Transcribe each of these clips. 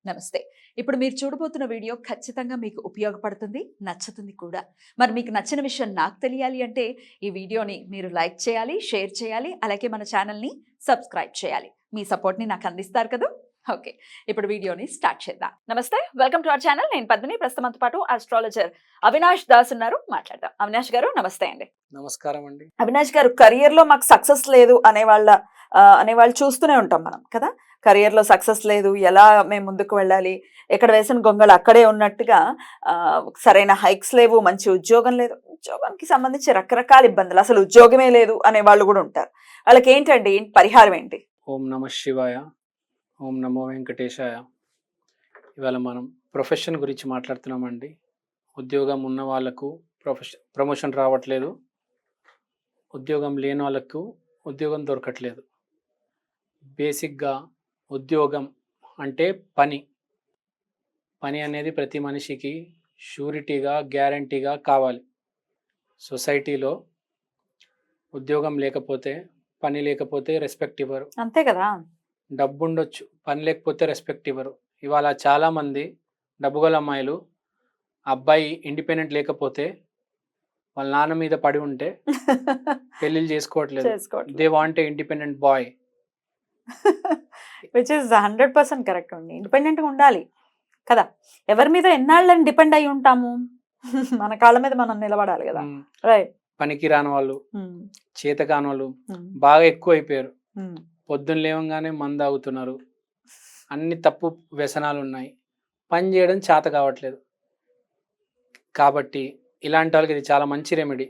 నమస్తే. ఇప్పుడు మీరు చూడబోతున్న వీడియో ఖచ్చితంగా మీకు ఉపయోగపడుతుంది, నచ్చుతుంది కూడా. మరి మీకు నచ్చిన విషయం నాకు తెలియాలి అంటే ఈ వీడియోని మీరు లైక్ చేయాలి, షేర్ చేయాలి, అలాగే మన ఛానల్‌ని సబ్స్క్రైబ్ చేయాలి. మీ సపోర్ట్‌ని నాకు అందిస్తారు కదూ! ఓకే. ఇప్పుడు వీడియోని స్టార్ట్ చేద్దాం. నమస్తే. Welcome to our channel. నేను పద్మిని. ప్రస్తుతం మనతో పాటు ఆస్ట్రాలజర్ అవినాష్ దాస్ ఉన్నారు. మాట్లాడదాం. అవినాష్ గారు నమస్తే అండి. నమస్కారం అండి. అవినాష్ గారు, కెరియర్‌లో మాకు సక్సెస్ లేదు అనేవాళ్ళు చూస్తూనే ఉంటాం మనం కదా! కెరియర్‌లో సక్సెస్ లేదు, ఎలా మేము ముందుకు వెళ్ళాలి, ఎక్కడ వేసిన గొంగళి అక్కడే ఉన్నట్టుగా సరైన హైక్స్ లేవు, మంచి ఉద్యోగం లేదు. ఉద్యోగానికి సంబంధించి రకరకాల ఇబ్బందులు, అసలు ఉద్యోగమే లేదు అనేవాళ్ళు కూడా ఉంటారు. వాళ్ళకేంటండి పరిహారం ఏంటి? ఓం నమః శివాయ, ఓం నమో వెంకటేశాయ. ఇవాళ మనం ప్రొఫెషన్ గురించి మాట్లాడుతున్నామండి. ఉద్యోగం ఉన్న వాళ్ళకు ప్రమోషన్ రావట్లేదు, ఉద్యోగం లేని వాళ్ళకు ఉద్యోగం దొరకట్లేదు. బేసిక్గా ఉద్యోగం అంటే పని అనేది ప్రతి మనిషికి షూరిటీగా, గ్యారంటీగా కావాలి. సొసైటీలో ఉద్యోగం లేకపోతే, పని లేకపోతే రెస్పెక్ట్ ఇవ్వరు. అంతే కదా! డబ్బు ఉండొచ్చు, పని లేకపోతే రెస్పెక్ట్ ఇవ్వరు. ఇవాళ చాలామంది డబ్బుగల అమ్మాయిలు అబ్బాయి ఇండిపెండెంట్ లేకపోతే వాళ్ళ నాన్న మీద పడి ఉంటే పెళ్ళిళ్ళు చేసుకోవట్లేదు. They want a independent boy. Which is 100% correct అండి. ఇండిపెండెంట్గా ఉండాలి కదా! ఎవరి మీద ఎన్నాళ్ళని డిపెండ్ అయి ఉంటాము? మన కాళ్ళ మీద మనం నిలబడాలి కదా! రైట్. పనికి రాని వాళ్ళు, చేత కాని వాళ్ళు బాగా ఎక్కువ అయిపోయారు. పొద్దున్న లేవగానే మందు తాగుతున్నారు, అన్ని తప్పు వ్యసనాలు ఉన్నాయి, పని చేయడం చేత కావట్లేదు. కాబట్టి ఇలాంటి వాళ్ళకి ఇది చాలా మంచి రెమెడీ.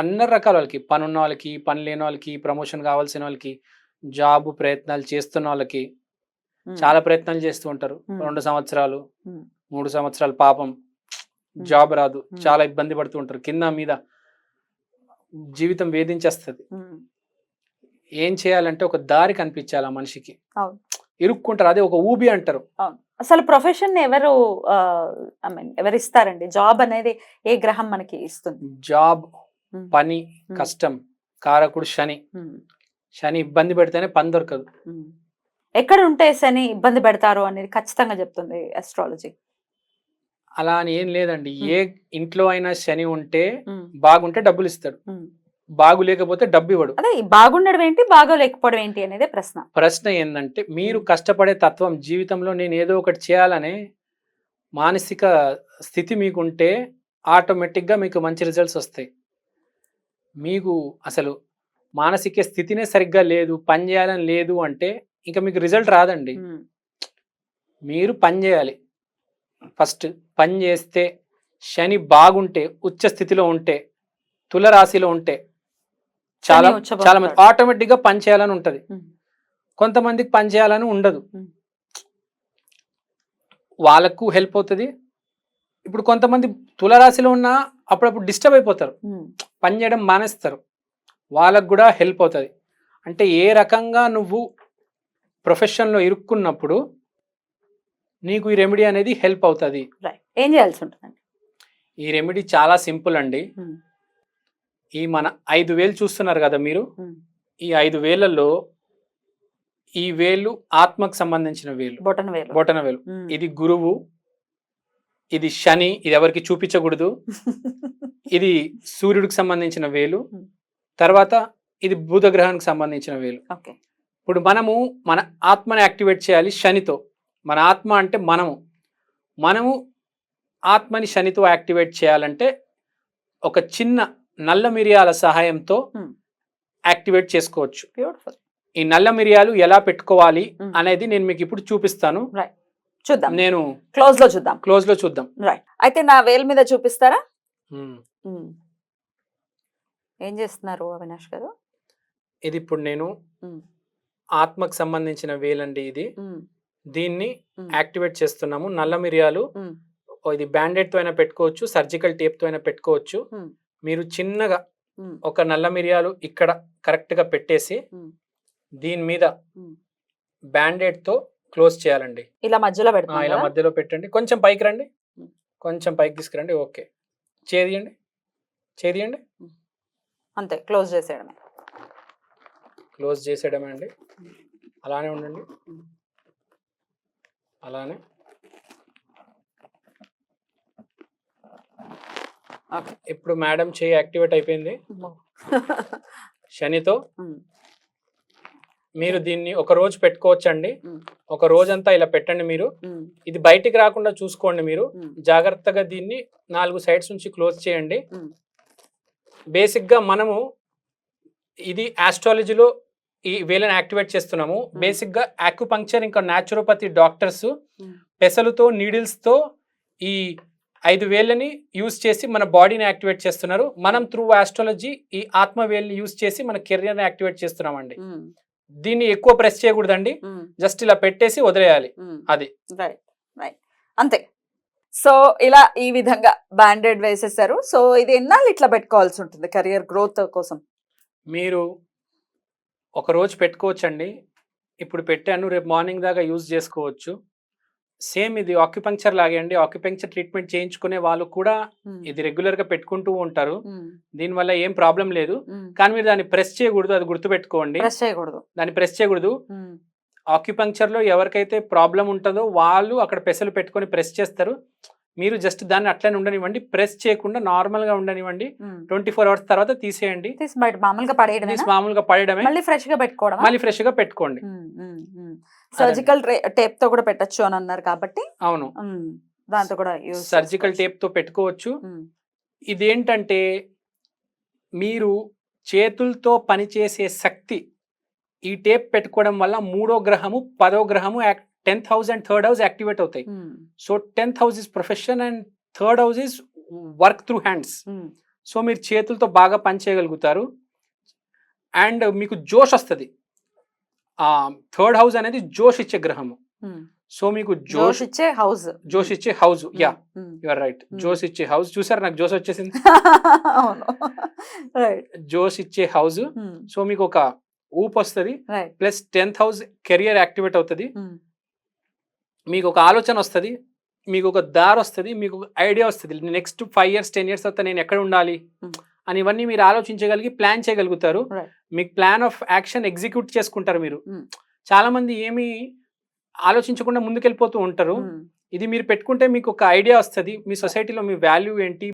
అందరి రకాల వాళ్ళకి, పని ఉన్న వాళ్ళకి, పని లేని వాళ్ళకి, ప్రమోషన్ కావాల్సిన వాళ్ళకి, జాబ్ ప్రయత్నాలు చేస్తున్న వాళ్ళకి, చాలా ప్రయత్నాలు చేస్తూ ఉంటారు. 2 సంవత్సరాలు 3 సంవత్సరాలు పాపం జాబ్ రాదు, చాలా ఇబ్బంది పడుతూ ఉంటారు. కింద మీద జీవితం వేధించేస్తుంది. ఏం చేయాలంటే ఒక దారి కనిపించాలి ఆ మనిషికి. ఇరుక్కుంటారు, అదే ఒక ఊబి అంటారు. అసలు ప్రొఫెషన్ ఎవరు ఇస్తారండి? జాబ్ అనేది ఏ గ్రహం మనకి ఇస్తుంది? జాబ్, పని, కష్టం కారకుడు శని ఇబ్బంది పెడితేనే పని దొరకదు. ఎక్కడ ఉంటే శని ఇబ్బంది పెడతారు అనేది ఖచ్చితంగా చెప్తుంది అస్ట్రాలజీ. అలా అని ఏం లేదండి. ఏ ఇంట్లో అయినా శని ఉంటే బాగుంటే డబ్బులు ఇస్తాడు, బాగు లేకపోతే డబ్బు ఇవ్వడు. అదే బాగుండడం ఏంటి, బాగోలేకపోవడం ఏంటి అనేది ప్రశ్న ఏంటంటే, మీరు కష్టపడే తత్వం, జీవితంలో నేను ఏదో ఒకటి చేయాలనే మానసిక స్థితి మీకుంటే ఆటోమేటిక్గా మీకు మంచి రిజల్ట్స్ వస్తాయి. మీకు అసలు మానసిక స్థితినే సరిగ్గా లేదు, పని చేయాలని లేదు అంటే ఇంకా మీకు రిజల్ట్ రాదండి. మీరు పని చేయాలి. ఫస్ట్ పని చేస్తే, శని బాగుంటే, ఉచ్చ స్థితిలో ఉంటే, తులరాశిలో ఉంటే చాలా మంది ఆటోమేటిక్గా పని చేయాలని ఉంటది. కొంతమందికి పని చేయాలని ఉండదు, వాళ్ళకు హెల్ప్ అవుతుంది. ఇప్పుడు కొంతమంది తులరాశిలో ఉన్న అప్పుడప్పుడు డిస్టర్బ్ అయిపోతారు, పని చేయడం మానేస్తారు, వాళ్ళకు కూడా హెల్ప్ అవుతుంది. అంటే ఏ రకంగా నువ్వు ప్రొఫెషన్లో ఇరుక్కున్నప్పుడు నీకు ఈ రెమెడీ అనేది హెల్ప్ అవుతుంది. ఏం చేయాల్సి ఉంటుందండి? ఈ రెమెడీ చాలా సింపుల్ అండి. ఈ మన 5 వేలు చూస్తున్నారు కదా మీరు, ఈ 5 వేలలో ఈ వేలు ఆత్మకు సంబంధించిన వేలు, బొటన వేలు. ఇది గురువు, ఇది శని, ఇది ఎవరికి చూపించకూడదు. ఇది సూర్యుడికి సంబంధించిన వేలు, తర్వాత ఇది బుధ గ్రహానికి సంబంధించిన వేలు. ఇప్పుడు మనము మన ఆత్మని యాక్టివేట్ చేయాలి శనితో. మన ఆత్మ అంటే మనము ఆత్మని శనితో యాక్టివేట్ చేయాలంటే ఒక చిన్న నల్ల మిరియాల సహాయంతో యాక్టివేట్ చేసుకోవచ్చు. ఈ నల్ల మిరియాలు ఎలా పెట్టుకోవాలి అనేది నేను మీకు ఇప్పుడు చూపిస్తాను. చూద్దాం, నేను క్లోజ్ లో చూద్దాం. అయితే నా వేలు మీద చూపిస్తారా? ఏం చేస్తున్నారు అవినాష్ గారు? ఇది ఇప్పుడు నేను ఆత్మకు సంబంధించిన వేలండి ఇది. దీన్ని యాక్టివేట్ చేస్తున్నాము. నల్ల మిరియాలు ఇది బ్యాండెడ్ తో అయినా పెట్టుకోవచ్చు, సర్జికల్ టేప్ తో అయినా పెట్టుకోవచ్చు. మీరు చిన్నగా ఒక నల్ల మిరియాలు ఇక్కడ కరెక్ట్ గా పెట్టేసి దీని మీద బ్యాండెడ్ తో క్లోజ్ చేయాలండి. ఇలా మధ్యలో పెట్టండి. కొంచెం పైకి రండి, కొంచెం పైకి తీసుకురండి. ఓకే, చేయండి. అంతే, క్లోజ్ చేసేయడమే అండి. అలానే ఉండండి. అలానే ఓకే. ఇప్పుడు మేడం చేయి యాక్టివేట్ అయిపోయింది శనితో. మీరు దీన్ని ఒక రోజు పెట్టుకోవచ్చండి. ఒక రోజంతా ఇలా పెట్టండి మీరు. ఇది బయటికి రాకుండా చూసుకోండి మీరు. జాగ్రత్తగా దీన్ని 4 సైడ్స్ నుంచి క్లోజ్ చేయండి. బేసిక్గా మనము ఇది ఆస్ట్రాలజీలో ఈ వేలను యాక్టివేట్ చేస్తున్నాము. బేసిక్గా ఆక్యుపంక్చర్ ఇంకా న్యాచురోపతి డాక్టర్స్ పెసలుతో నీడిల్స్తో ఈ 5 వేలని యూజ్ చేసి మన బాడీని యాక్టివేట్ చేస్తున్నారు. మనం త్రూ ఆస్ట్రాలజీ ఈ ఆత్మ వేలని యూజ్ చేసి మన కెరియర్ని యాక్టివేట్ చేస్తున్నామండి. దీన్ని ఎక్కువ ప్రెస్ చేయకూడదండి, జస్ట్ ఇలా పెట్టేసి వదిలేయాలి. అది రైట్ రైట్ అంతే. సో ఇలా ఈ విధంగా బ్యాండెడ్ వేసేసారు. సో ఇది ఎన్నాళ్ళు ఇట్లా పెట్టుకోవాల్సి ఉంటుంది కెరియర్ గ్రోత్ కోసం? మీరు ఒక రోజు పెట్టుకోవచ్చండి. ఇప్పుడు పెట్టాను, రేపు మార్నింగ్ దాకా యూజ్ చేసుకోవచ్చు. సేమ్ ఇది ఆక్యుపంక్చర్ లాగే అండి. ఆక్యుపంక్చర్ ట్రీట్మెంట్ చేయించుకునే వాళ్ళు కూడా ఇది రెగ్యులర్ గా పెట్టుకుంటూ ఉంటారు. దీనివల్ల ఏం ప్రాబ్లం లేదు. కానీ మీరు దాన్ని ప్రెస్ చేయకూడదు, అది గుర్తుపెట్టుకోండి. దాన్ని ప్రెస్ చేయకూడదు. ఆక్యుపంక్చర్ లో ఎవరికైతే ప్రాబ్లం ఉంటుందో వాళ్ళు అక్కడ పెసలు పెట్టుకొని ప్రెస్ చేస్తారు. మీరు జస్ట్ దాన్ని అట్లనే ఉండనివ్వండి, ప్రెస్ చేయకుండా నార్మల్ గా ఉండనివ్వండి. 24 hours తర్వాత తీసేయండి. మామూలుగా పడేయడమే. మళ్ళీ ఫ్రెష్ గా పెట్టుకోవడం, మళ్ళీ ఫ్రెష్ గా పెట్టుకోండి. సర్జికల్ టేప్ తో కూడా పెట్టచ్చు అని అన్నారు కాబట్టి అవును, దాంతో కూడా సర్జికల్ టేప్ తో పెట్టుకోవచ్చు. ఇదేంటంటే మీరు చేతులతో పనిచేసే శక్తి ఈ టేప్ పెట్టుకోవడం వల్ల 3వ గ్రహము 10వ గ్రహము 10th house and 3rd house activate అవుతాయి. So 10th house is profession and 3rd house is work through hands. So మీరు చేతులతో బాగా పని చేయగలుగుతారు అండ్ మీకు జోష్ వస్తుంది. 3rd house అనేది జోష్ ఇచ్చే గ్రహము. సో మీకు జోష్ ఇచ్చే house yeah you are right. జోష్ ఇచ్చే హౌస్ చూసారు, నాకు జోష్ వచ్చేసింది. జోష్ ఇచ్చే హౌస్. సో మీకు ఒక ఊపు వస్తుంది. Plus 10th house career activate అవుతుంది. మీకు ఒక ఆలోచన వస్తుంది, మీకు ఒక దారి వస్తుంది, మీకు ఒక ఐడియా వస్తుంది. నెక్స్ట్ 5 years 10 years తర్వాత నేను ఎక్కడ ఉండాలి అని ఇవన్నీ మీరు ఆలోచించగలిగి ప్లాన్ చేయగలుగుతారు. మీకు ప్లాన్ ఆఫ్ యాక్షన్ ఎగ్జిక్యూట్ చేసుకుంటారు. మీరు చాలా మంది ఏమి ఆలోచించకుండా ముందుకెళ్ళిపోతూ ఉంటారు. ఇది మీరు పెట్టుకుంటే మీకు ఒక ఐడియా వస్తుంది, మీ సొసైటీలో మీ వాల్యూ ఏంటి,